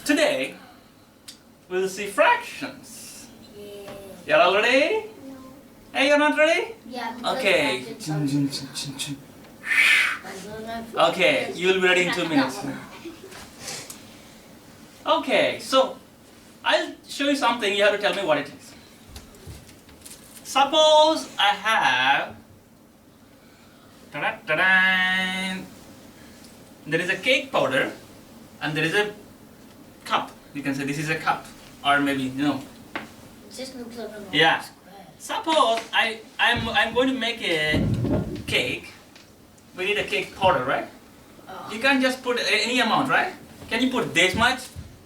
Today we'll see fractions. Yeah. You're all ready? No. Hey, you're not ready? Yeah. because Okay. fractions Okay, you'll be ready in 2 minutes. Okay, so I'll show you something. You have to tell me what it is. Suppose I have ta-da, there is a cake powder and there is a cup. You can say this is a cup, or maybe It just looks like a normal Yeah. square. Suppose I'm going to make a cake. We need a cake powder, right? You can't just put any amount, right? Can you put this much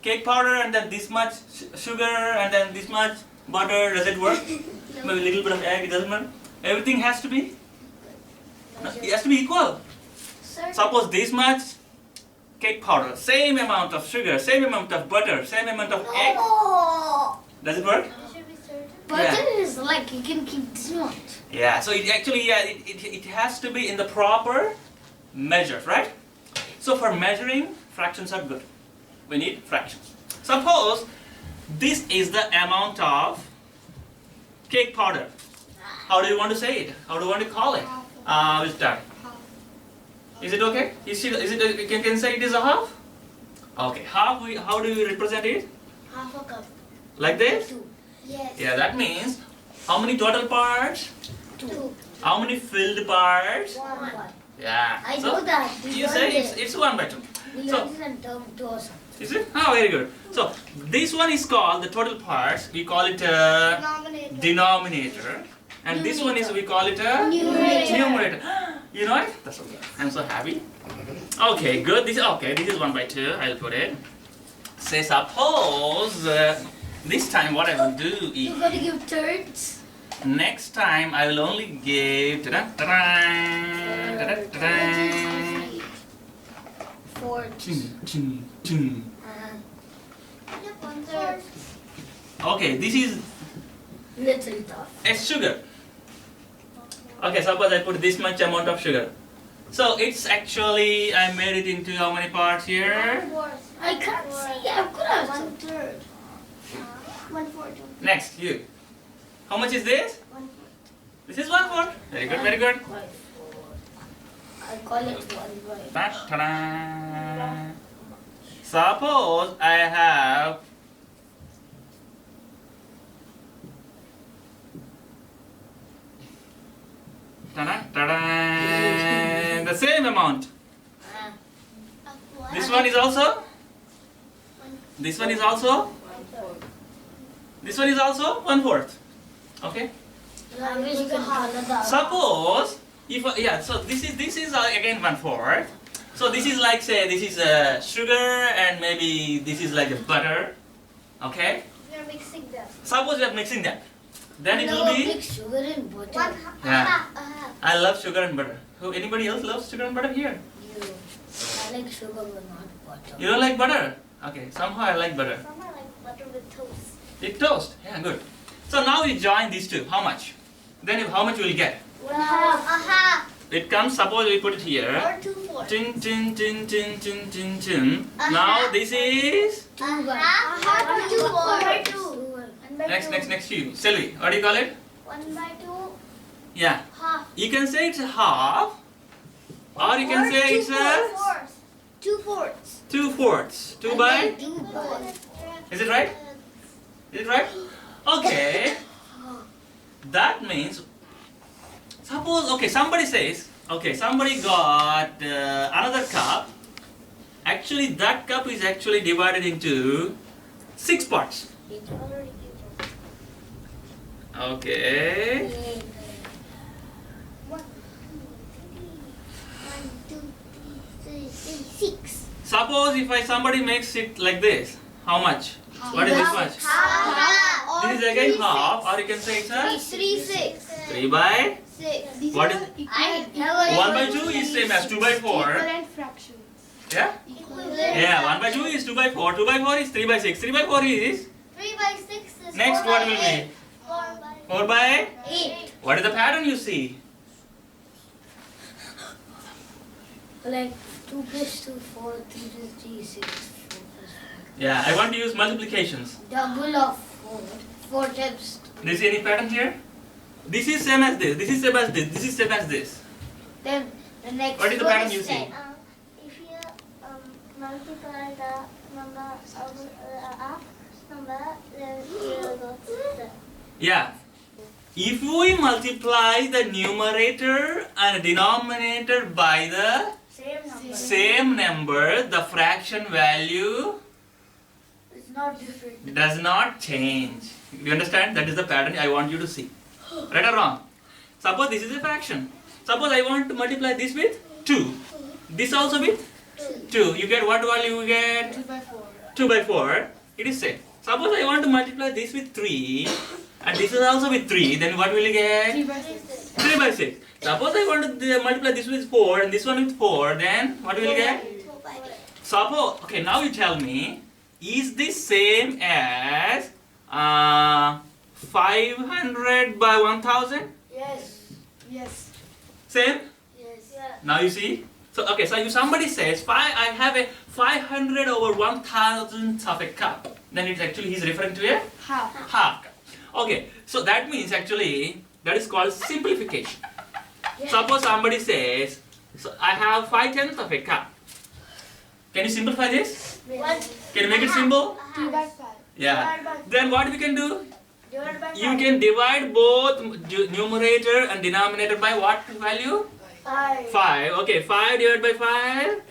cake powder and then this much sugar and then this much butter? Does it work? Maybe a little bit of egg, it doesn't matter. Everything has to be, it has to be equal. Sir, Suppose this much cake powder, same amount of sugar, same amount of butter, same amount of egg. no. Does it work? Butter is like you can keep this much. Yeah, so it actually, it has to be in the proper measures, right? So for measuring, fractions are good. We need fractions. Suppose this is the amount of cake powder. How do you want to say it? How do you want to call it? We'll start. Is it okay? Is it, you can say it is a half? Okay, half, how do you represent it? Half a cup. Like this? 2. Yes. Yeah, that means how many total parts? 2. How many filled parts? 1. Yeah. I So know that. you say it's 1 by 2. We So- learned it in term 2 or something. Is it? Oh, very good. So this one is called the total parts. We call it a denominator. And this one is, we call it a numerator. You know it? That's okay. I'm so happy. Okay, good. This is 1 by 2. I'll put it. Say suppose this time what I will do You is gotta give thirds. next time I will only give Fourths. Okay, this is Little tough. a sugar. Okay, suppose I put this much amount of sugar. So it's actually, I made it into how many parts here? I can't see. I could have. 1/3. 1/4. Next, you. How much is this? 1/4. This is 1/4. Very good, very good. I call it 1 by. Ta-da. Suppose I have the same amount. This one is also. This one is also. This one is also 1/4. Okay. Suppose if so this is again 1/4. So this is like, say, this is sugar and maybe this is like a butter. Okay. We are mixing them. Suppose we are mixing them, then it will be. Mix sugar and butter. Yeah. I love sugar and butter. Who? Anybody else loves sugar and butter here? You. I like sugar but not butter. You don't like butter? Okay. Somehow I like butter. Some are like butter with toast. With toast. Yeah, good. So now we join these two. How much? Then how much will you get? 1/2. It comes. Suppose we put it here. Or 2/4. Chin chin chin chin chin chin chin. Now this is 2 by. 2. next to you. Selvi, what do you call it? 1/2. Yeah. Half. You can say it's a half, or you can say it's a 2/4. 2/4. 2 by. 2 by. Is it right? Is it right? Okay. That means, suppose, okay, somebody says, okay, somebody got another cup. Actually, that cup is actually divided into 6 parts. Okay. 1, 2, 3, 6. Suppose if somebody makes it like this, how much? What is this much? This is again half, or you can say it's a 3/6. 3 by. 6. What is 1 by 2 is same as 2 by 4. Equivalent fractions. Yeah? Yeah, 1 by 2 is 2 by 4. 2 by 4 is 3 by 6. 3 by 4 is 3/6 is next 4 what by will 8. be? 4 by 4 by. 8. What is the pattern you see? Like 2 plus 2, 4, 3 plus 3, 6, 4 plus 5. Yeah, I want to use multiplications. Double of 4. 4 times Do you see any pattern here? This is same as this. This is same as this. This is same as this. Then the next What is the one pattern is you see? 10. If you multiply the number of number, then you will go to the. Yeah. If we multiply the numerator and denominator by the Same number. same number, the fraction value It's not different. does not change. You understand? That is the pattern I want you to see. Right or wrong? Suppose this is a fraction. Suppose I want to multiply this with 2. This also with 2. You get what value you get? 2 by 4. 2 by 4. It is same. Suppose I want to multiply this with 3 and this is also with 3. Then what will you get? 3 by 6. 3 by 6. Suppose I want to multiply this with 4 and this one with 4. Then what will you get? 2 by 8. Suppose, okay, now you tell me, is this same as 500 by 1000? Yes. Yes. Same? Yes. Yeah. Now you see? So, okay, so if somebody says, I have a 500 over 1000 of a cup, then it's actually, he's referring to a Half. half cup. Okay, so that means actually, that is called simplification. Suppose somebody says, so I have 5/10 of a cup. Can you simplify this? 1. Can you make it simple? 2 by 5. Yeah. Then what we can do? Divided by 5. You can divide both numerator and denominator by what value? 5. 5. Okay, 5 divided by 5?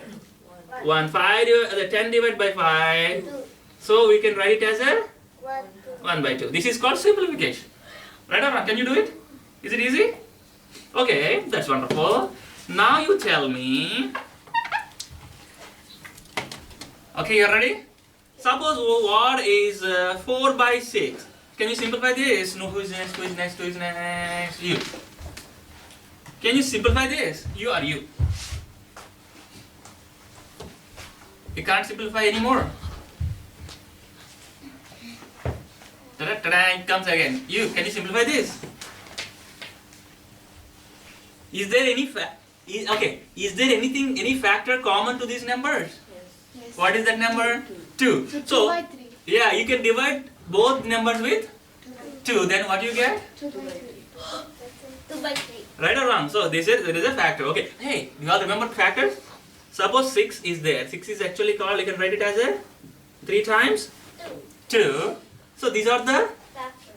1. 10 divided by 5. 2. So we can write it as a 1, 2. 1 by 2. This is called simplification. Right or wrong? Can you do it? Is it easy? Okay, that's wonderful. Now you tell me. Okay, you ready? Suppose what is 4 by 6? Can you simplify this? No, who is next? Who is next? Who is next? You. Can you simplify this? You or you? You can't simplify anymore. Ta-da, it comes again. You, can you simplify this? Is there any is there any factor common to these numbers? Yes. What is that number? 2. So 2 So, by 3. yeah, you can divide both numbers with 2. Then what you get? 2 by 3. 2 by 3. Right or wrong? So there is a factor. Okay. Hey, you all remember factors? Suppose 6 is there. 6 is actually called, you can write it as a 3 times 2. So these are the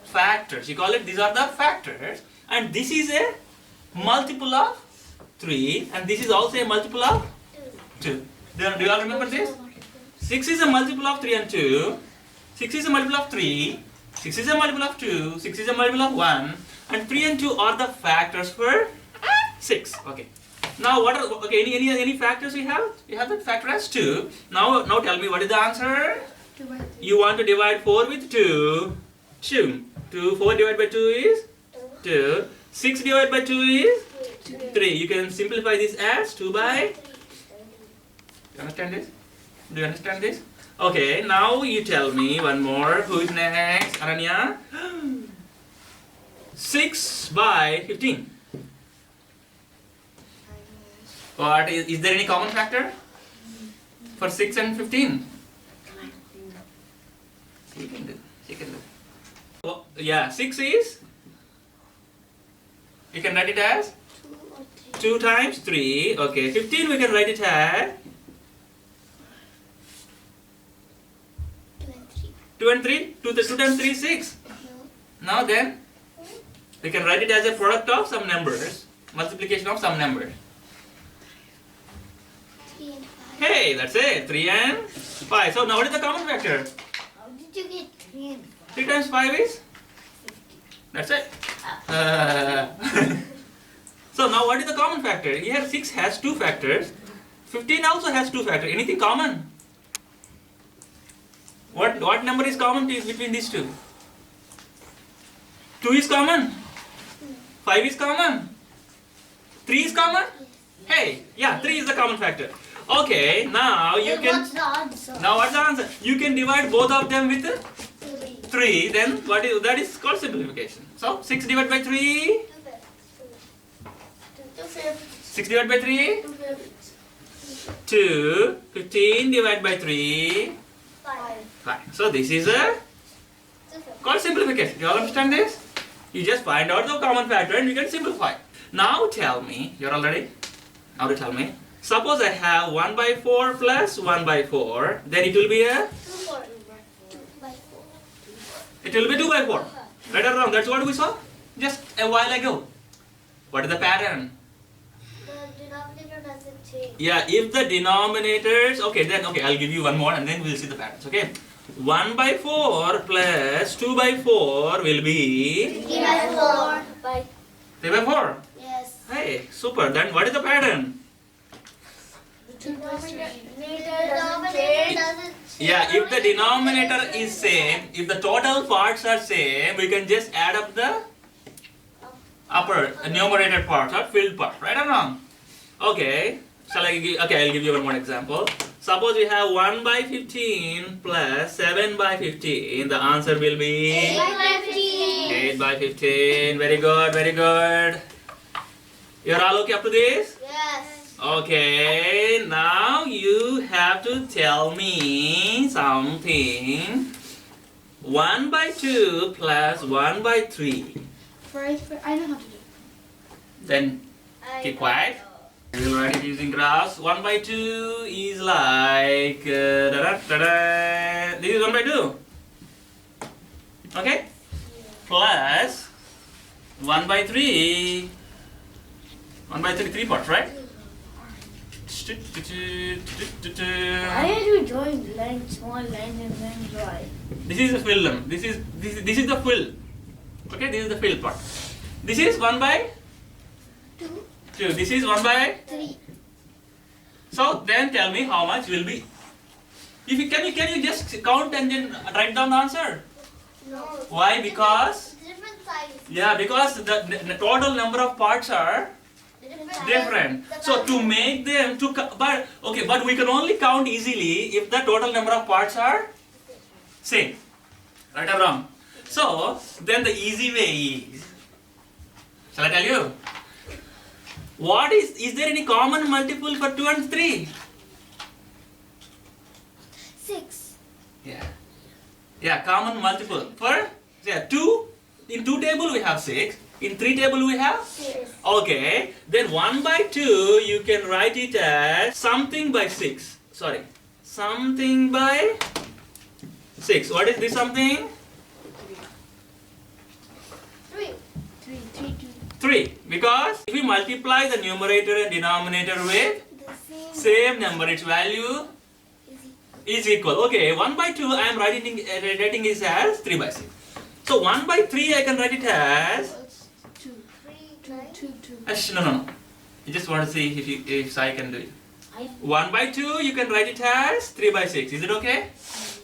factors. You call it, these are the factors. And this is a multiple of 3. And this is also a multiple of 2. Do you all remember this? 6 is a multiple of 3 and 2. 6 is a multiple of 3. 6 is a multiple of 2. 6 is a multiple of 1. And 3 and 2 are the factors for 6. Okay. Now what are, okay, any factors you have? You have the factor as 2. Now tell me what is the answer? 2 by 3. You want to divide 4 with 2. 4 divided by 2 is 2. 6 divided by 2 is 3. You can simplify this as 2 by. You understand this? Do you understand this? Okay, now you tell me one more. Who is next? Aranya? 6 by 15. What is there any common factor for 6 and 15? You can do. Oh, yeah, 6 is, you can write it as 2 times 3. Okay, 15 we can write it as 2 and 3. 2 times 3 is 6. Now then, we can write it as a product of some numbers, multiplication of some numbers. 3 and 5. Hey, that's it. 3 and 5. So now what is the common factor? How did you get 3 and 3 times 5 is? That's it. So now what is the common factor? Here 6 has 2 factors. 15 also has 2 factors. Anything common? What number is common between these two? 2 is common. 5 is common. 3 is common. Hey, yeah, 3 is the common factor. Okay, now you can. What's the answer? Now what's the answer? You can divide both of them with 3. 3. Then what is that? Is called simplification. So 6 divided by 3. 6 divided by 3. 2. 15 divided by 3. 5. 5. So this is a called simplification. You all understand this? You just find out the common factor and you can simplify. Now tell me, you're all ready? Now to tell me. Suppose I have 1 by 4 plus 1 by 4, then it will be a? 2 by 4. It will be 2 by 4. Right or wrong? That's what we saw just a while ago. What is the pattern? The denominator doesn't change. Yeah, if the denominators, okay, I'll give you one more and then we'll see the patterns, okay? 1 by 4 plus 2 by 4 will be? 3 by 4. By 3 by 4. yes. Hey, super. Then what is the pattern? The denominator doesn't change. Yeah, if the denominator is same, if the total parts are same, we can just add up the upper numerator part or filled part, right or wrong? Okay. Shall I give, okay, I'll give you one more example. Suppose we have 1 by 15 plus 7 by 15. The answer will be 8 by 15. 8 by 15. Very good, very good. You're all okay up to this? Yes. Okay, now you have to tell me something. 1 by 2 plus 1 by 3. I know how to do. Then keep quiet. We will write it using graphs. 1 by 2 is like this is 1 by 2. Okay? Plus 1 by 3. 1 by 3, 3 parts, right? Why are you drawing lines, small lines, and then dry? This is the fill. This is the fill. Okay, this is the fill part. This is 1 by 2. This is 1 by 3. So then tell me how much will be. If you can you just count and then write down the answer? No. Why? Because Different size. yeah, because the total number of parts are different. So to make them but we can only count easily if the total number of parts are same. Right or wrong? So then the easy way is, shall I tell you? What is there any common multiple for 2 and 3? 6. Yeah. Yeah, common multiple for 2. In 2 table we have 6. In 3 table we have? 6. Okay. Then 1 by 2 you can write it as something by 6. Sorry. Something by 6. What is this something? 3. 3. Because if we multiply the numerator and denominator with The same number, its value is equal. Okay, 1 by 2 I am writing it as 3 by 6. So 1 by 3 I can write it as 2. no. You just want to see if Sai can do it. 1 by 2 you can write it as 3 by 6. Is it okay?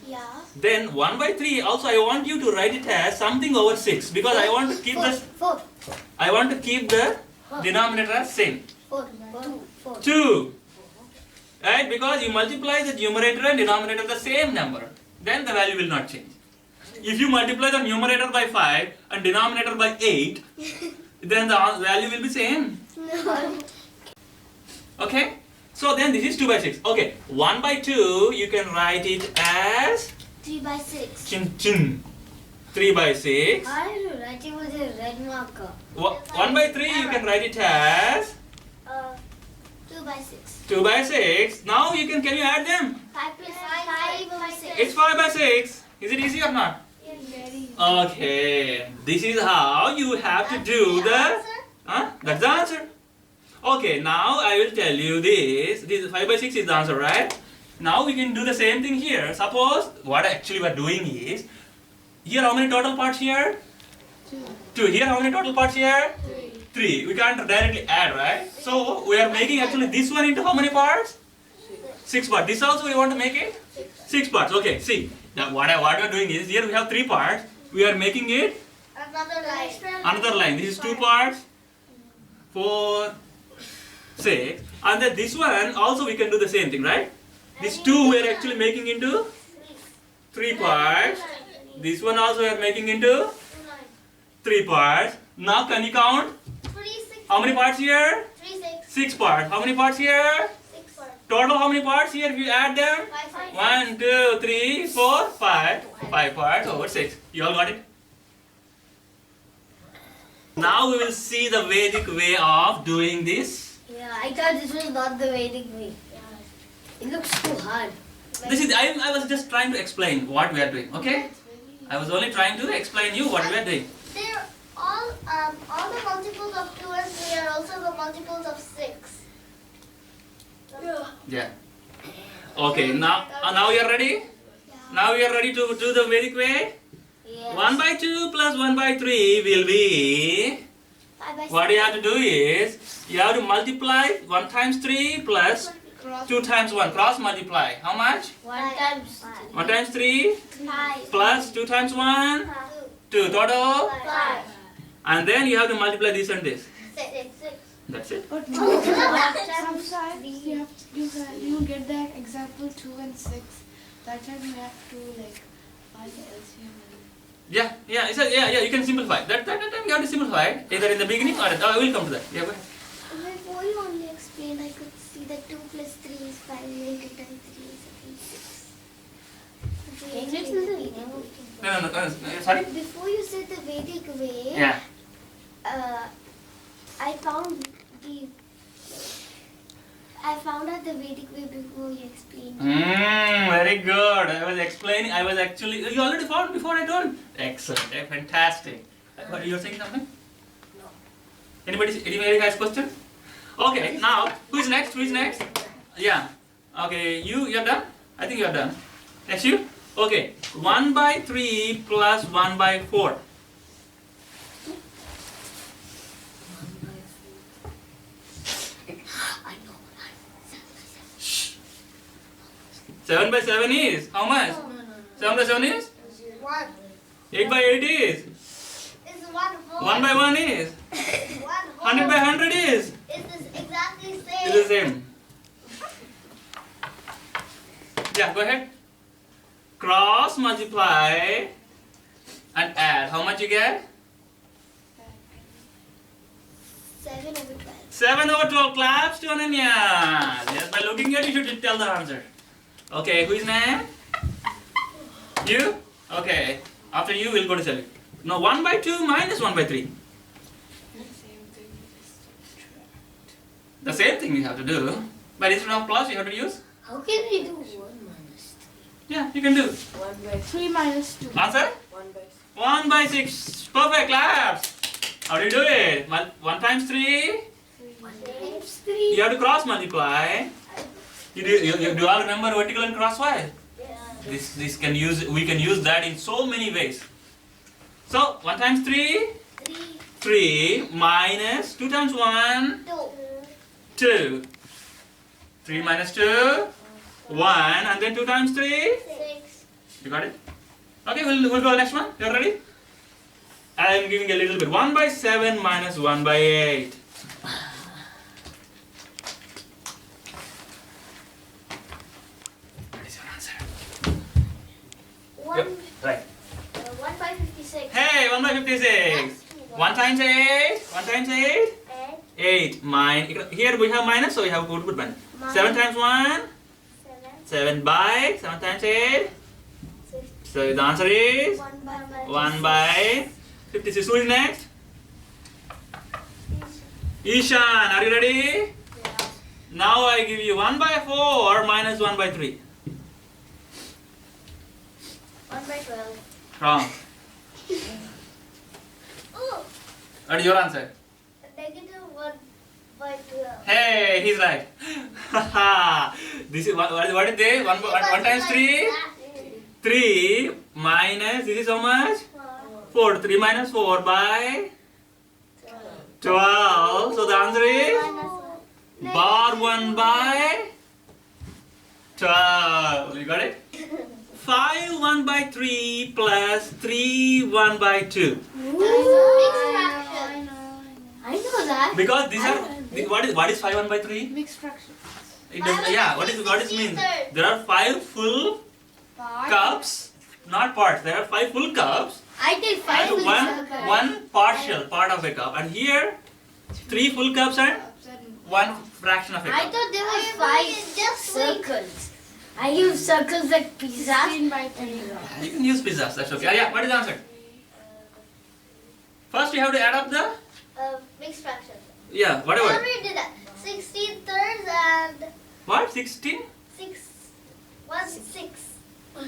Yeah. Then 1 by 3 also I want you to write it as something over 6 because I want to keep 4. the denominator as same. 4. 2. 2. Right? Because you multiply the numerator and denominator the same number, then the value will not change. If you multiply the numerator by 5 and denominator by 8, then the value will be same. No. Okay? So then this is 2 by 6. Okay, 1 by 2 you can write it as 3 by 6. chin chin. 3 by 6. Why are you writing with a red marker? 1 by 3 you can write it as 2 by 6. 2 by 6. Now you can you add them? 5 plus 5 by 6. It's 5 by 6. Is it easy or not? Okay, this is how you have to do the. That's the answer. Okay, now I will tell you this. This 5 by 6 is the answer, right? Now we can do the same thing here. Suppose what actually we are doing is, here how many total parts here? 2. Here how many total parts here? 3. We can't directly add, right? So we are making actually this one into how many parts? 6 parts. This also we want to make it 6 parts. Okay, see. Now what we are doing is, here we have 3 parts. We are making it another line. This is 2 parts. 4, 6. And then this one also we can do the same thing, right? This 2 we are actually making into 3 parts. This one also we are making into 3 parts. Now can you count? How many parts here? 6 parts. How many parts here? 6 parts. Total how many parts here if you add them? 1, 2, 3, 4, 5. 5 parts over 6. You all got it? Now we will see the Vedic way of doing this. Yeah, I thought this was not the Vedic way. It looks too hard. This is I was just trying to explain what we are doing, okay? I was only trying to explain you what we are doing. They're all the multiples of 2 and 3 are also the multiples of 6. Yeah. Okay, now you are ready? Now you are ready to do the Vedic way? Yes. 1 by 2 plus 1 by 3 will be... 5 by What you have to do is, you have to multiply 1 times 3 plus 2 times 1. Cross multiply. How much? 1 times 1 times 3 5. plus 2 times 1. 2 total. 5. And then you have to multiply this and this. 6. That's it. But sometimes you get the example 2 and 6. That time you have to like find the LCM. Yeah, you can simplify. That time you have to simplify it, either in the beginning or I will come to that. Yeah, go ahead. Before you only explained, I could see that 2 plus 3 is 5, 2 times 3 is 6. No, sorry? Before you said the Vedic way, Yeah. I found out the Vedic way before you explained. Very good. I was explaining. I was actually. You already found before I told. Excellent. Fantastic. What, you were saying something? No. Anybody has question? Okay. Now who is next? Who is next? Yeah. Okay. You're done. I think you're done. Next you. Okay. 1 by 3 plus 1 by 4. 7 by 7 is how much? 7 by 7 is? 1. 8 by 8 is? Is 1 whole. 1 by 1 is? 1 whole. 100 by 100 is? Is this exactly same? It's the same. Yeah, go ahead. Cross multiply and add. How much you get? 7 over 12. 7 over 12. Claps to Ananya. Yes, by looking at it, you should tell the answer. Okay, who is next? You? Okay. After you, we'll go to Sally. Now 1 by 2 minus 1 by 3. The same thing you have to do. But instead of plus, you have to use? How can we do 1 minus Yeah, you can do. 1 by 3 minus 2. Answer? 1 by 1 by 6. Perfect, claps. How do you do it? 1 times 3. 1 times 3. You have to cross multiply. You do all remember vertical and crosswise? We can use that in so many ways. So 1 times 3. 3 minus 2 times 1. 2. 3 minus 2. 1 and then 2 times 3. 6. You got it? Okay, we'll go to the next one. You're ready? I am giving a little bit. 1 by 7 minus 1 by 8. What is your answer? 1, Right. 1 by 56. Hey, 1 by 56. 1 times 8. 1 times 8. 8. Here we have minus, so we have to put minus. 7 times 1. 7 by 7 times 8. So the answer is 1 by 56. Who is next? Ishan, are you ready? Now I give you 1 by 4 minus 1 by 3. 1 by 12. Wrong. Oh, What is your answer? negative 1 by 12. Hey, he's right. This is what is this? 1 times 3? 3 minus, this is how much? 4. 3 minus 4 by 12. So the answer is bar 1 by 12. You got it? 5 1 by 3 plus 3 1 by 2. I know that. Because these are what is 5 1 by 3? Mixed fraction. It does, yeah. What is mean? There are 5 full cups, not parts. There are 5 full cups I take 5 and one partial part of a cup. And here 3 full cups and one fraction of a I cup. thought there were Everybody 5 just circles. I use circles like pizza. 16 by 3. Yeah, you can use pizzas, that's okay. Yeah, what is the answer? First you have to add up the, Mixed fraction. yeah, I whatever. already did that. 16 thirds and What? 16? 6. 1 6. Uh,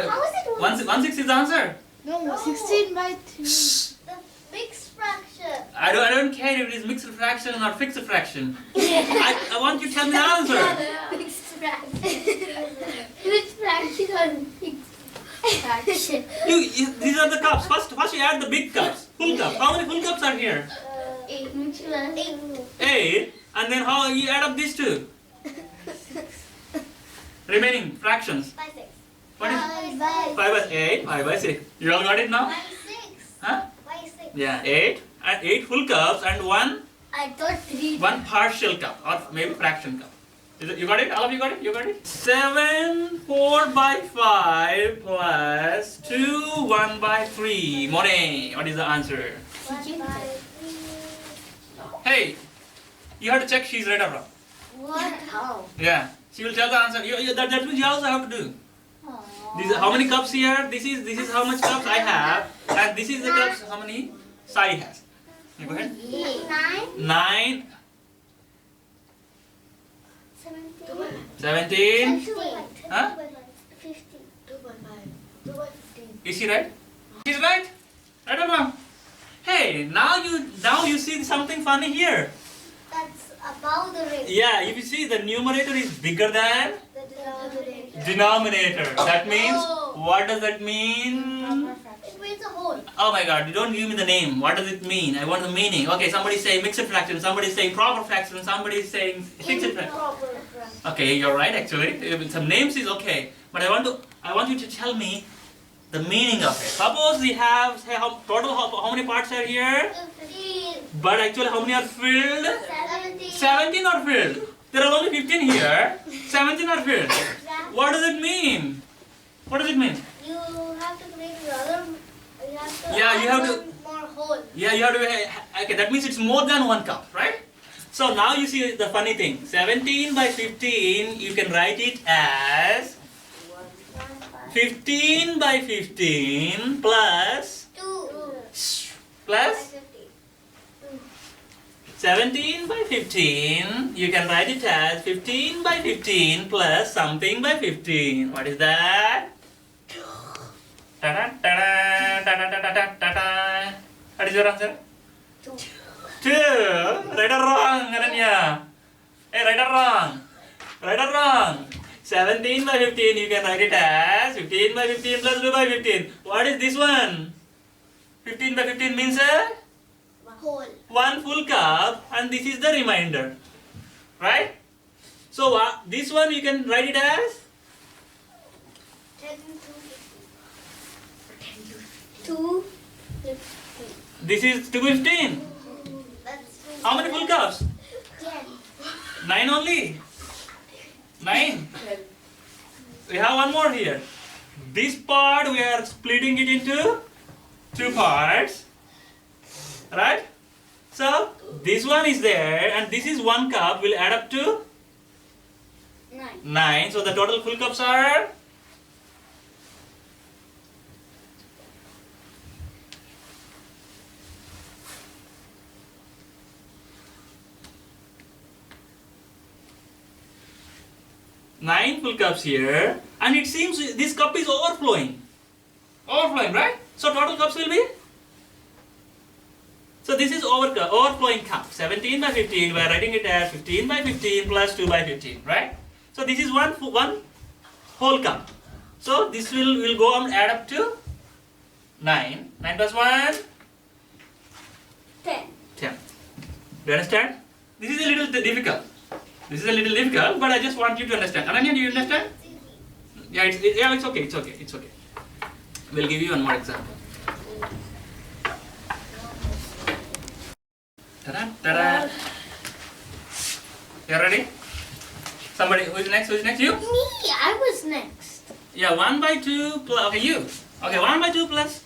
How is it 1 6 is the answer. No, 16 by 3. The mixed fraction. I don't care if it is mixed fraction or fixed fraction. I want you to tell me the answer. Mixed fraction. Which fraction or mixed fraction? These are the cups. First you add the big cups. Full cup. How many full cups are here? 8. 8. And then how you add up these two? Remaining fractions. By 6. What is 5 5 by 8? 5 by 6. You all got it now? 6. Huh? By 6. Yeah, 8. And 8 full cups and one I thought 3. partial cup or maybe fraction cup. You got it? All of you got it? You got it? 7 4 by 5 plus 2 1 by 3. Monet, what is the answer? 1 by 3. Hey, you have to check she's right or wrong. What? How? Yeah, she will tell the answer. That means you also have to do. These are how many cups here? This is how much cups I have, and this is the cups how many Sai has. You go ahead. 9. 9, 17. 17. 15. Huh? 15. 2 by 5. 2 by 15. Is she right? She's right. Right or wrong? Hey, now you see something funny here. That's above the ring. Yeah, if you see the numerator is bigger than The denominator. denominator. That means Oh. what does that mean? It means a whole. Oh my god, you don't give me the name. What does it mean? I want the meaning. Okay, somebody's saying mixed fraction, somebody's saying proper fraction, somebody's saying fixed fraction. Improper fraction. Okay, you're right actually. Some names is okay. But I want you to tell me the meaning of it. Suppose we have say how many parts are here? 15. But actually how many are filled? 17. 17 are filled. There are only 15 here. 17 are filled. What does it mean? What does it mean? You have to create another. Yeah, you have to- one more hole. Yeah, you have to. Okay, that means it's more than 1 cup, right? So now you see the funny thing. 17 by 15, you can write it as 15 by 15 plus 17 by 15. You can write it as 15 by 15 plus something by 15. What is that? Ta-da, ta-da, ta-da, ta-da, ta-da, ta-da. What is your answer? 2. Right or wrong, Ananya? Hey, right or wrong? Right or wrong? 17 by 15, you can write it as 15 by 15 plus 2 by 15. What is this one? 15 by 15 means a Hole. 1 full cup, and this is the remainder. Right? So this one you can write it as 10 to 2. this is 215. That's 2. How many full cups? 10. 9 only. 9. We have one more here. This part we are splitting it into 2 parts. Right? So this one is there and this is 1 cup will add up to 9. So the total full cups are 9 full cups here, and it seems this cup is overflowing. Overflowing, right? So total cups will be? So this is overflowing cup. 17 by 15, we are writing it as 15 by 15 plus 2 by 15, right? So this is one whole cup. So this will go and add up to 9. 9 plus 1? 10. 10. Do you understand? This is a little difficult. This is a little difficult, but I just want you to understand. Ananya, do you understand? Yeah, it's okay. It's okay. It's okay. We'll give you one more example. Ta-da, ta-da. You ready? Somebody who is next? Who is next? You? Me, I was next. Yeah, 1 by 2 plus. Okay, you. Okay, 1 by 2 plus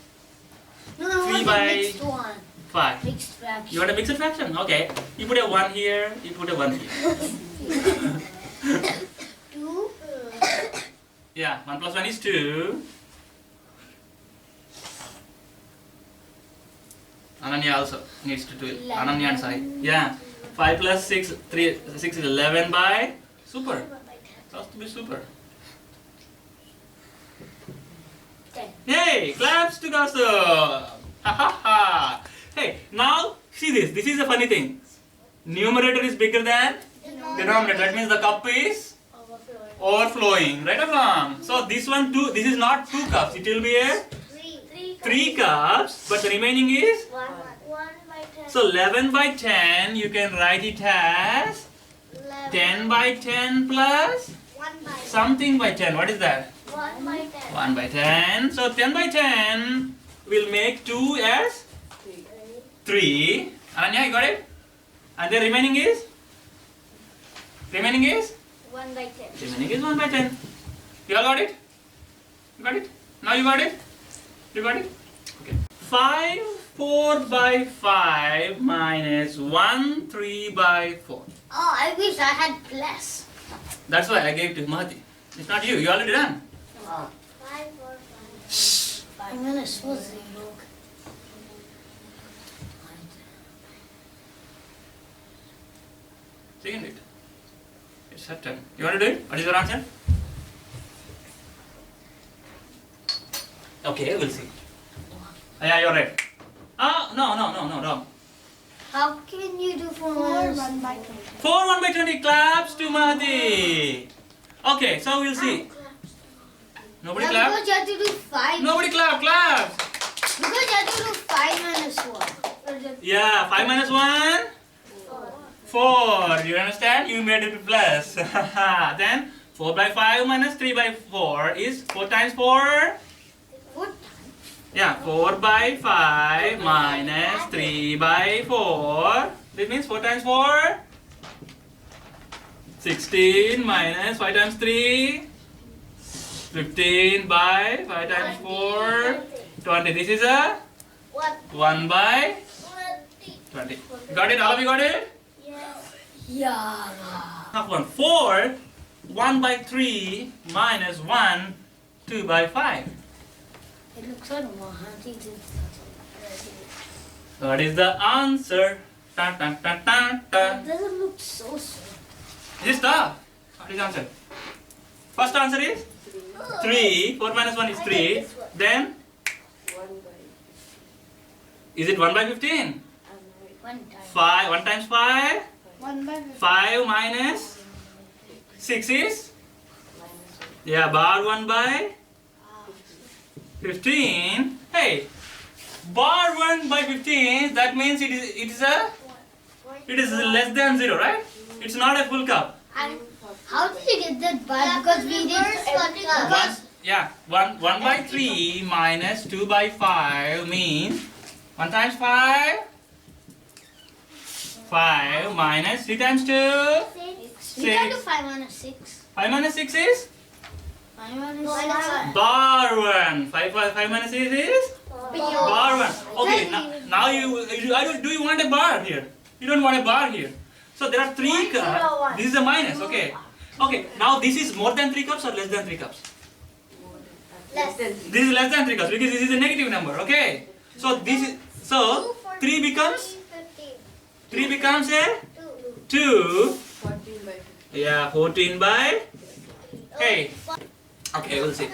No, I 3 want by the next one. 5. Mixed fraction. You want a mixed fraction? Okay. You put a 1 here, you put a 1 here. 2. Yeah, 1 plus 1 is 2. Ananya also needs to do it. Ananya and Sai. Yeah. 5 plus 6, 6 is 11 by super. It has to be super. 10. Hey, claps to Gaso. Ha ha ha. Hey, now see this. This is a funny thing. Numerator is bigger than denominator. That means the cup is overflowing. Right or wrong? So this one too. This is not 2 cups. It will be a 3 cups. But the remaining is 1 by 10. so 11 by 10. You can write it as 10 by 10 plus 1 by something by 10. What is that? 1 by 10. 1 by 10. So 10 by 10 will make 2 as 3. Ananya, you got it? And the remaining is? Remaining is? 1 by 10. Remaining is 1 by 10. You all got it? You got it? Now you got it? You got it? Okay. 5 4 by 5 minus 1 3 by 4. Oh, I wish I had plus. That's why I gave it to Mahati. It's not you. You already done. 5 or 5. 5 minus 4 0. Second it. It's her turn. You want to do it? What is your answer? Okay, we'll see. Yeah, you're right. Ah, no, wrong. How can you do 4 4 minus 1 by 20. 4 1 by 20 claps to Mahati. Okay, so we'll see. Nobody Yeah, clap? because you have to do 5. Nobody clap, claps. Because you have to do 5 minus 1. Yeah, 5 minus 1? 4. You understand? You made it plus. Then 4 by 5 minus 3 by 4 is 4 times 4? 4 Yeah, 4 by 5 minus 3 by 4. This means 4 times 4? 16 minus 5 times 3? 15 by 5 times 4? 20. This is a 1 by 20. Got it? All of you got it? Yes. Yeah. Half one. 4, 1 by 3 minus 1, 2 by 5. It looks like Mahati did What is the answer? Dun, dun, dun, dun, It dun. doesn't look so slow. Is this the? What is the answer? First answer is 3. 4 minus 1 is 3. Then, is it 1 by 15? 1 time. 5. 1 times 5? 1 by 50. 5 minus 6 is? Yeah, bar 1 by 15. Hey, bar 1 by 15, that means it is less than 0, right? It's not a full cup. And how did you get that bar? Because we did every One, yeah, 1 by 3 minus 2 by 5 means 1 times 5? 5 minus 3 times 2? We can do 6. 5 minus 6. 5 minus 6 is? 5 minus 6. Bar 1. 5 minus 6 is? Bar 1. Okay, now do you want a bar here? You don't want a bar here. So there are 3 cups. This is a minus, okay. Okay, now this is more than 3 cups or less than 3 cups? Less. This is less than 3 cups because this is a negative number, okay. So this is, so 3 becomes? 3 becomes a 2. 14 by 15. Yeah, 14 by, hey. Okay, we'll see.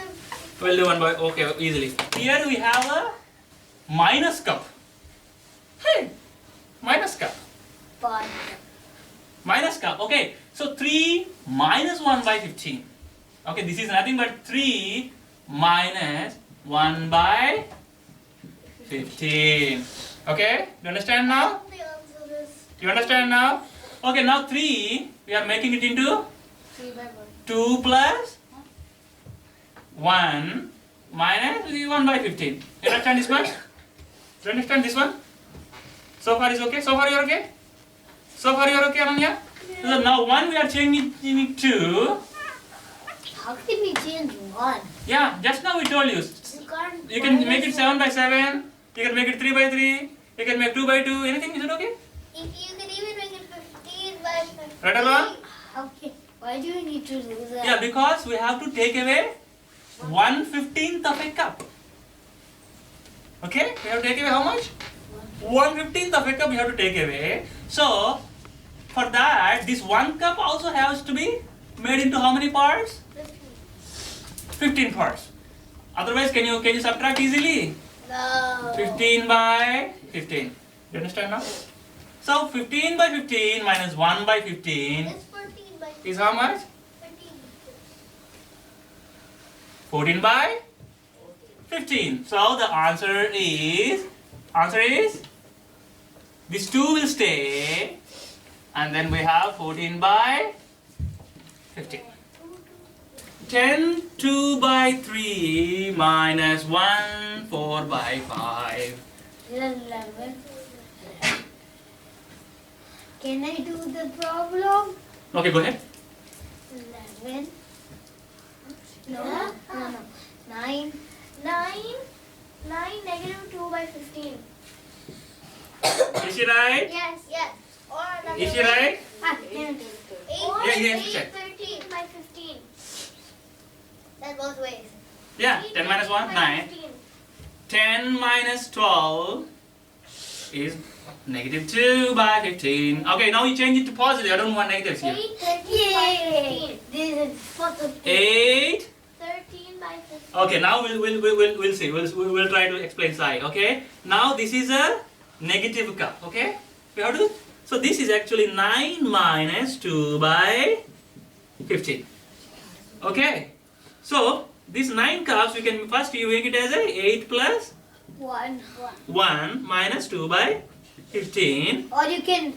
We'll do 1 by, okay, easily. Here we have a minus cup. Hey, minus cup. Minus cup, okay. So 3 minus 1 by 15. Okay, this is nothing but 3 minus 1 by 15. Okay, do you understand now? Do you understand now? Okay, now 3, we are making it into 3 by 1. 2 plus 1 minus 1 by 15. You understand this one? Do you understand this one? So far is okay? So far you are okay? So far you are okay, Ananya? So now 1 we are changing it to, How can we change 1? yeah, just now we told you. You can't. You can make it 7 by 7, you can make it 3 by 3, You can make 2 by 2. Anything? Is it okay? If you can even make it 15 by 15. Right or wrong? Okay. Why do you need to do that? Yeah, because we have to take away 1/15th of a cup. Okay? We have to take away how much? 1/15th of a cup we have to take away. So, for that, this 1 cup also has to be made into how many parts? 15 parts. Otherwise, can you subtract easily? No. 15 by 15. You understand now? So 15 by 15 minus 1 by 15 It's 14 by 15. is how much? 15. 14 by 15. So the answer is this 2 will stay, and then we have 14 by 15. 10 2 by 3 minus 1 4 by 5. 11. Can I do the problem? Okay, go ahead. 11. No. 9. 9 negative 2 by 15. Is she right? Yes. Or another Is she way. right? 8, Yeah, check. 13 by 15. That's both ways. Yeah, 10 minus 1, 9. 10 minus 12 is negative 2 by 15. Okay, now you change it to positive. I don't want negatives here. 8, 13 by 15. This is for the 8. 13 by 15. Okay, now we'll see. We'll try to explain side. Okay. Now this is a negative cup. Okay. We have to. So this is actually 9 minus 2 by 15. Okay. So these 9 cups we can first you make it as a 8 plus 1. 1 minus 2 by 15. Or you can't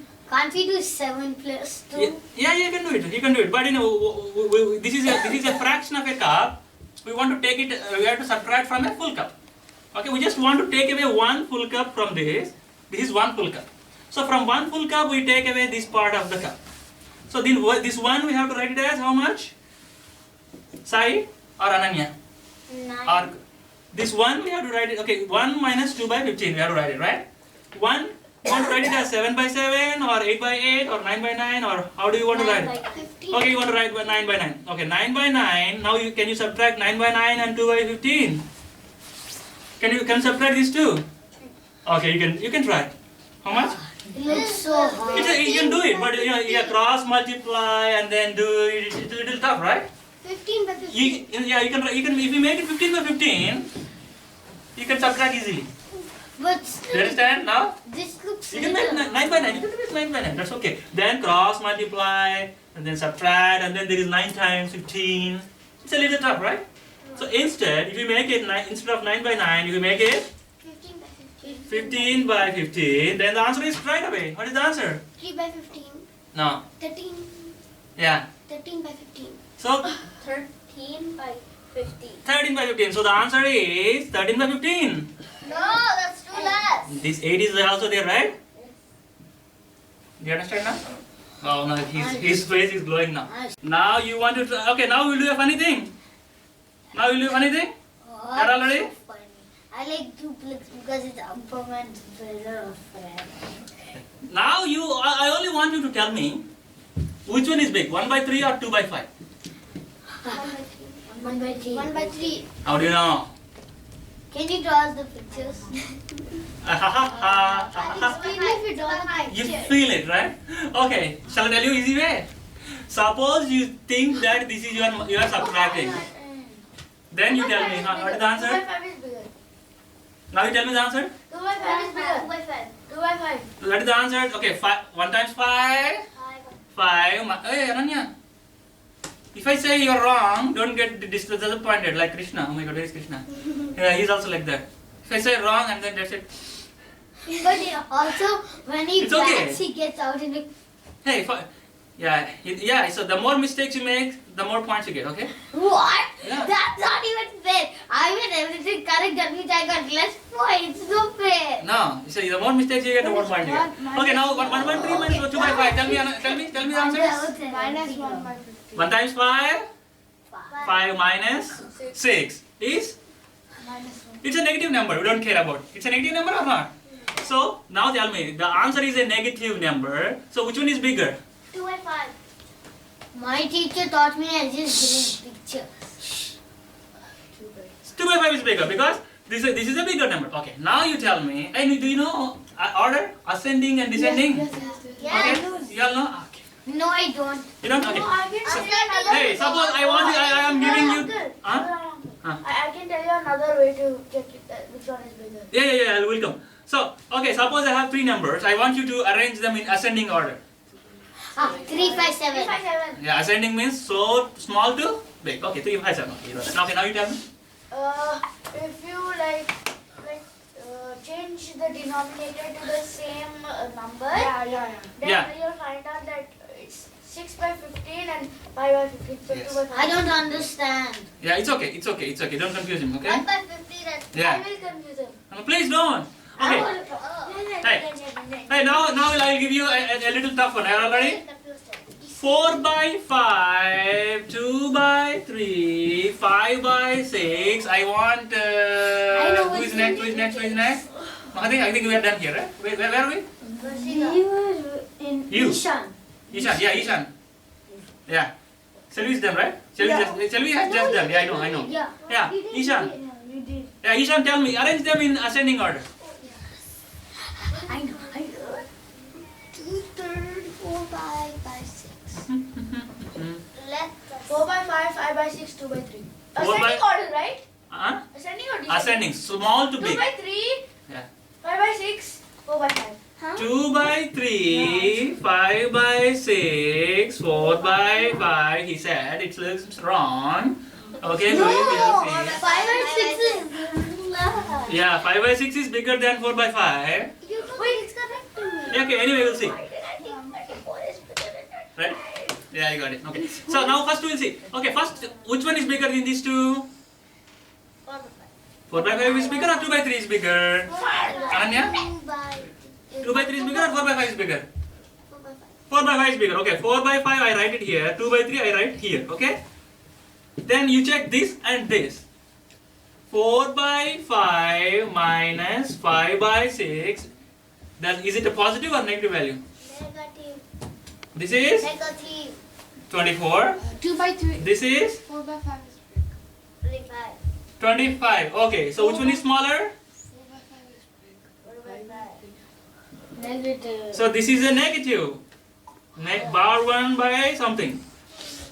we do 7 plus 2? Yeah, you can do it. You can do it. But this is a fraction of a cup. We want to take it. We have to subtract from a full cup. Okay, we just want to take away 1 full cup from this. This is 1 full cup. So from 1 full cup we take away this part of the cup. So then this 1 we have to write it as how much? Sai or Ananya? 9. Or this 1 we have to write it. Okay, 1 minus 2 by 15 we have to write it, right? 1. You want to write it as 7 by 7 or 8 by 8 or 9 by 9, or how do you want to write it? 15. Okay, you want to write 9 by 9. Okay, 9 by 9. Now can you subtract 9 by 9 and 2 by 15? Can you subtract these two? Okay, you can try. How much? It looks so hard. You can do it, but you cross multiply and then do it. It's a little tough, right? 15 by 15. You can if you make it 15 by 15, you can subtract easily. But Do you still, understand now? this looks You can make 9 by 9. You can make 9 by 9. That's okay. Then cross multiply and then subtract, and then there is 9 times 15. It's a little tough, right? So instead, if you make it instead of 9 by 9, if you make it 15 by 15. 15 by 15, then the answer is right away. What is the answer? 3 by 15. No. 13. Yeah. 13 by 15. So 13 by 15. 13 by 15. So the answer is 13 by 15. No, that's too less. This 8 is also there, right? Do you understand now? Oh no, his face is glowing now. Now you want to try. Okay, now we'll do a funny thing. Now we'll do a funny thing. Oh, You're all ready? so funny. I like duplex because it's Upperman's brother of friend. Now I only want you to tell me which one is big, 1 by 3 or 2 by 5. 1 by 3. 1 by 3. 1 by 3. How do you know? Can you draw us the pictures? Even if you draw the You picture. feel it, right? Okay, shall I tell you easy way? Suppose you think that this is you are subtracting. Then you tell me, what is the 2 answer? by 5 is bigger. Now you tell me the answer. 2 by 5 is bigger. 2 by 5. 2 by 5. That is the answer. Okay, 1 times 5. 5. Hey, Ananya. If I say you're wrong, don't get disappointed like Krishna. Oh my God, where is Krishna? Yeah, he's also like that. If I say wrong and then that's it. But also, when he It's okay. bats, he gets out in the... Hey, yeah. So the more mistakes you make, the more points you get. Okay? What? Yeah. That's not even fair. I made everything correct, that means I got less points. No fair. No. So the more mistakes you get, the more points you get. Okay, now 1 by 3 minus 2 by 5. Tell me the answers. Minus 1 by 15. 1 times 5. 5 minus 6 is. Minus 1. It's a negative number. We don't care about. It's a negative number or not? So now tell me, the answer is a negative number. So which one is bigger? 2 by 5. My teacher taught me I just didn't pictures. 2 by 5 is bigger because this is a bigger number. Okay, now you tell me, and do you know order? Ascending and descending? Yes. Okay, you all know? Okay. No, I don't. You don't? Okay. No, I can tell you another Hey, suppose I am giving you... Huh? I can tell you another way to check it, which one is bigger. Yeah, I will come. So, okay, suppose I have 3 numbers. I want you to arrange them in ascending order. 3, 5, 7. 3, 5, 7. Yeah, ascending means so small to big. Okay, 3, 5, 7. Okay, now you tell me. If you change the denominator to the same number, Yeah. then Yeah. you'll find out that it's 6 by 15 and 5 by 15. So Yes. 2 by 5. I don't understand. Yeah, it's okay. Don't confuse him, okay? 1 by 50, that's I Yeah. will confuse him. Please don't. Okay. Hey. Hey, now I will give you a little tough one. Are you all ready? 4 by 5, 2 by 3, 5 by 6. I want. know Who is which next? one Who is it next? Who is is. next? I think we are done here. Right? Where are we? He was in You. Ishan. Ishan. Yeah, Ishan. Yeah. Selvi is done, right? Selvi has just done. Yeah, I know. Yeah. Yeah, Ishan. You did. Yeah, Ishan, tell me. Arrange them in ascending order. I know. 2/3, 4 by 6. Left. 4 by 5, 5 by 6, 2 by 3. 4 Ascending by- order, right? Huh? Ascending or descending? Ascending, small to 2 big. by 3, Yeah. 5 by 6, 4 by 5. 2 by 3, 5 by 6, 4 by 5. He said it looks wrong. Okay, No, we will see. 5 and 6 is. Yeah, 5 by 6 is bigger than 4 by 5. Wait, it's correct to me. Yeah, okay, anyway, we'll see. Why did I think 34 is bigger than 35? Right? Yeah, you got it. Okay. So now first we'll see. Okay, first, which one is bigger in these two? 4 by 5 is bigger or 2 by 3 is bigger? Ananya? 2 by 3 is bigger or 4 by 5 is bigger? 4 by 5 is bigger. Okay, 4 by 5 I write it here. 2 by 3 I write here. Okay? Then you check this and this. 4 by 5 minus 5 by 6. Then is it a positive or negative value? Negative. This is Negative. 24. 2 by 3. This is 4 by 5 is big. 35. 25. Okay, so which one is smaller? 4 by 5 is big. 4 by 5. Negative. So this is a negative. Bar 1 by something.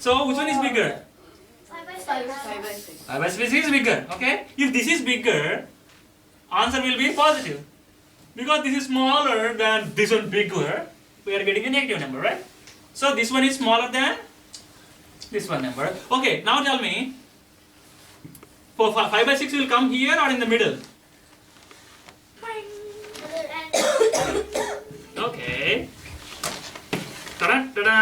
So which one is bigger? 5 by 5 6. by 6. 5 by 6 is bigger. Okay? If this is bigger, answer will be positive. Because this is smaller than this one bigger, we are getting a negative number, right? So this one is smaller than this one number. Okay, now tell me, for 5 by 6 will come here or in the middle? Okay. Ta-da-da-da.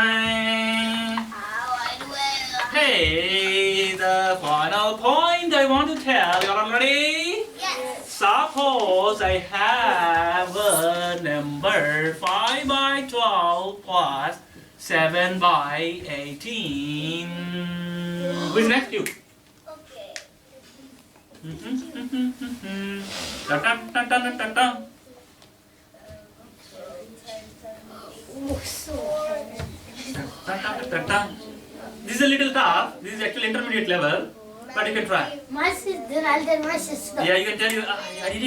Hey, the final point I want to tell. You are ready? Yes. Suppose I have a number 5 by 12 plus 7 by 18. Who is next? You. Okay. Ta-ta-ta-ta-ta-ta. Ta-ta-ta-ta. This is a little tough. This is actually intermediate level, but you can try. My sister, I'll tell my sister. Yeah, you can tell you.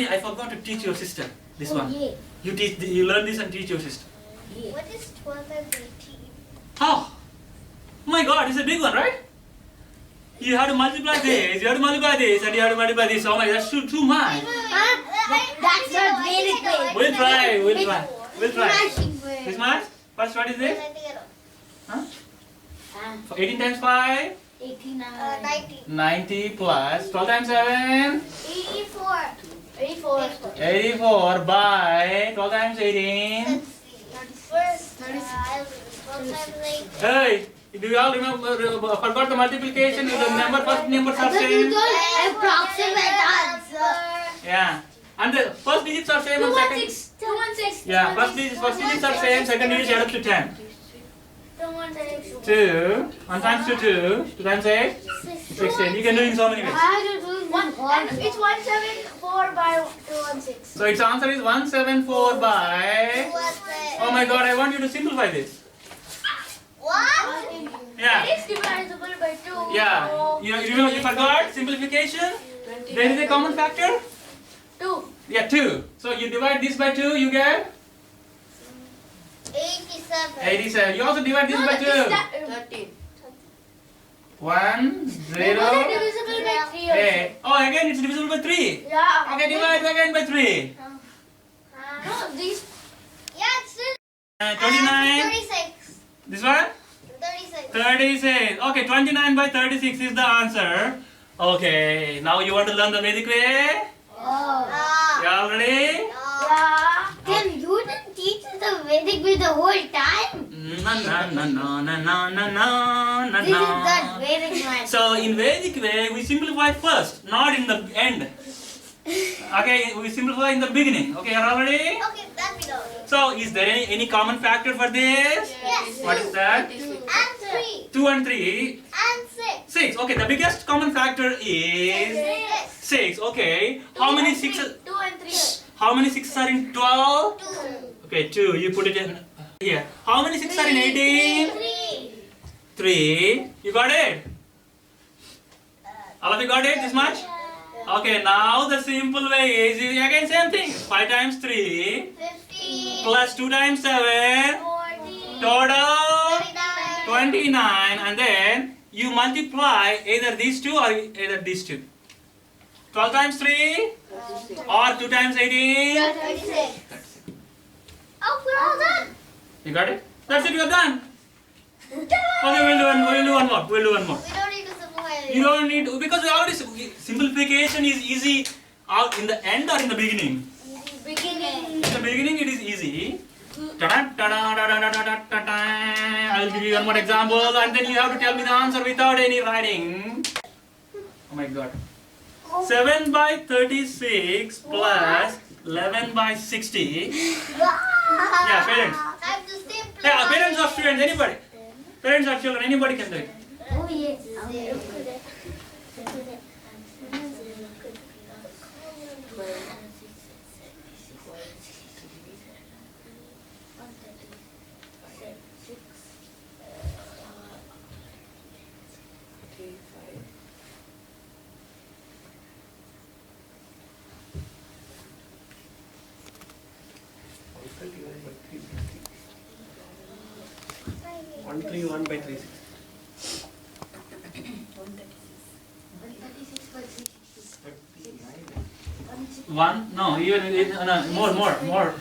I forgot to teach your sister this one. Yeah. You learn this and teach your sister. What is 12 and 18? Oh my God, it's a big one, right? You have to multiply this, you have to multiply this, and you have to multiply this. Oh my God, that's too much. That's not very big. We'll try. Smashing This big. much? First, what is this? Huh? 18 times 5? 89. 90. 90 plus 12 times 7? 84. 84. 84 by 12 times 18? First, 12 times 8. Hey, do you all remember, forgot the multiplication? The first numbers are But you same? don't approximate answer. Yeah. And the first digits are same and second. 216. Yeah, first digits are same, second digits add up to 10. 216. 2, 1 times 2, 2 times 8, 16. You can do it in so many ways. I have to do And it's 174 by 216. 116. So its answer is 174 by. Oh my God! I want you to simplify this. What? Yeah. It is divisible by 2. Yeah. You forgot simplification. There is a common factor. 2. Yeah, 2. So you divide this by 2, you get 87. 87. You also divide this by 2. 13. 1, 0, Divisible by 3 also. 8. Oh, again it's divisible by 3. Yeah. Okay, divide again by 3. No, these. Yeah, it's still. 29. 36. This one? 36. 36. Okay, 29 by 36 is the answer. Okay, now you want to learn the Vedic way? Oh. You all ready? Yeah. Then you didn't teach us the Vedic way the whole time. Na na na na na na na na This is na. that Vedic man. So in Vedic way, we simplify first, not in the end. Okay, we simplify in the beginning. Okay, are you all ready? Okay, that we know. So is there any common factor for this? Yes. What is that? And 3. 2 and 3. And 6. 6. Okay, the biggest common factor is 6. Okay. How many 6? 2 and 3. How many 6 are in 12? 2. Okay, 2. You put it in here. How many 6 are in 18? 3. 3. You got it? All of you got it? This much? Okay, now the simple way is again same thing. 5 times 3 15. plus 2 times 7 40. total 29. 29, and then you multiply either these two or either these two. 12 times 3 or 2 times 18. 36. Oh, we're all done. You got it? That's it, you're done. Okay, we'll do one more. We don't need to simplify it. You don't need to, because we already simplification is easy out in the end or in the beginning. Beginning. In the beginning it is easy. Ta-da, ta-da, da-da, da-da, da-da, da-da. I will give you one more example and then you have to tell me the answer without any writing. Oh my God. 7 by 36 plus 11 by 60. Yeah, parents. Time to simplify. Yeah, parents or students, anybody. Parents or children, anybody can do it. Oh yes. One three one by 36. 1? No, even no, more.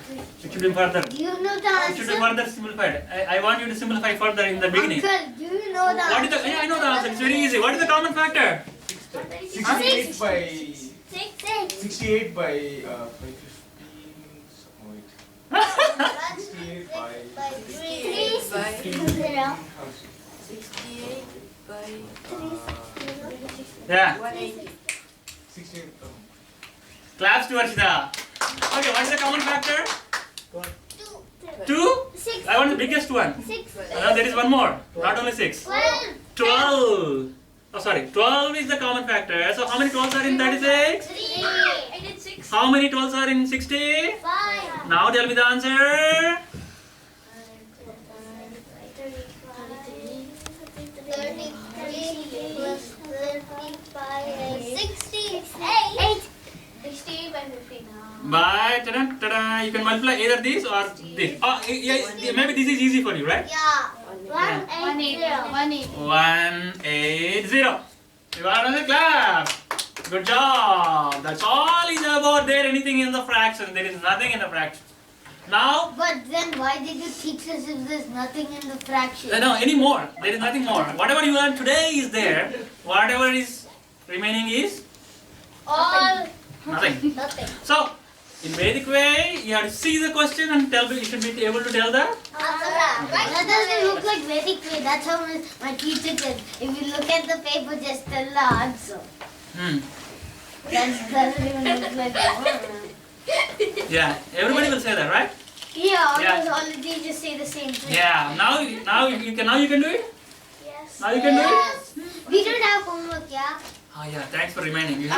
It should be further. Do you know the It should be answer? further simplified. I want you to simplify further in the beginning. Uncle, do you know the What is answer? the? Yeah, I know the answer. It's very easy. What is the common factor? 68 by 6. 68 by 50. Wait. 68 by 3. 68 by Yeah. 180. 68. Claps to Arshita. Okay, what is the common factor? 2? 6. I want the biggest one. 6. No, there is one more. Not only 6. 12. 12. Oh, sorry. 12 is the common factor. So how many 12s are in 36? 3. I did 6. How many 12s are in 60? 5. Now tell me the answer. 33 plus 35 is 68. 68 by 15. By ta-da, you can multiply either this or this. Oh, yeah, maybe this is easy for you, right? Yeah. 180. 180. 180. You got another clap. Good job. That's all is about there. Anything in the fraction. There is nothing in the fraction. Now, But then why did you teach us if there's nothing in the fraction? no, any more. There is nothing more. Whatever you learned today is there. Whatever is remaining is All. nothing. Nothing. So, in Vedic way, you have to see the question and tell. You should be able to tell the. That doesn't look like Vedic way. That's how my teacher said. If you look at the paper, just tell the answer. That doesn't even look like Yeah, everybody will say that, right? Yeah, Yeah. all the teachers say the same thing. Yeah. Now you can do it. Yes. Now you can do it. We don't have homework, yeah? Oh yeah. Thanks for reminding. You No!